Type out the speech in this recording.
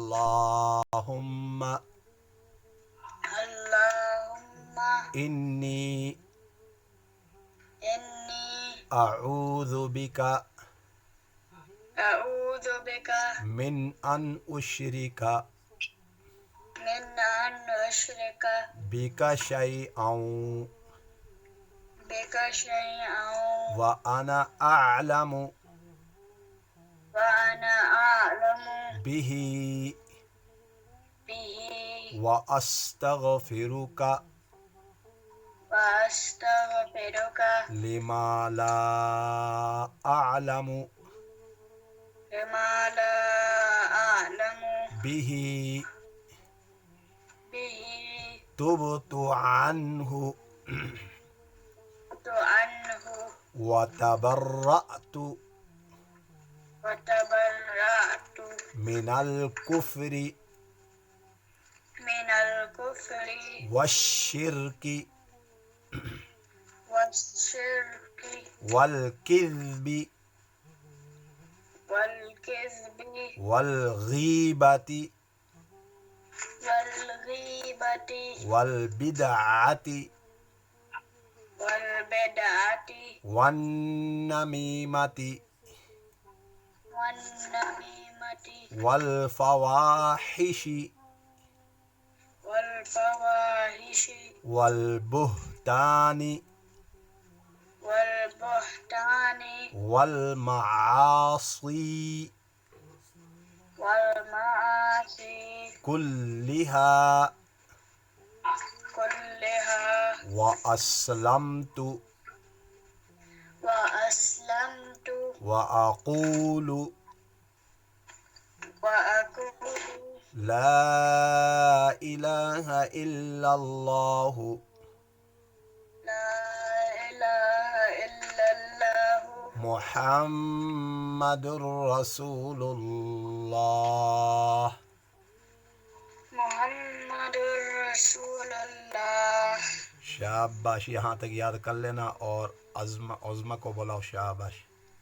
अल्लाहुम्मा इन्नी अऊज़ु बिका मिन अन उश्रिका बिका शैअन व अना अअलमु बिही व अस्तगफिरुका लिमा ला अअलमु बिही तुबतु अन्हु व तबर्रअतु मिनल कुफ्रि वश्शिर्कि वल किज़्बि वल गीबति वल बिदअति वन नमीमति वल फवाहिशि वल बुहतानि वल मआसी कुल्लिहा व अस्लमतु व अक़ूलु ला इलाहा इल्लल्लाहु मुहम्मदुर रसूलुल्लाह। शाबाश, यहाँ तक याद कर लेना और अज़्मा को बुलाओ। शाबाश।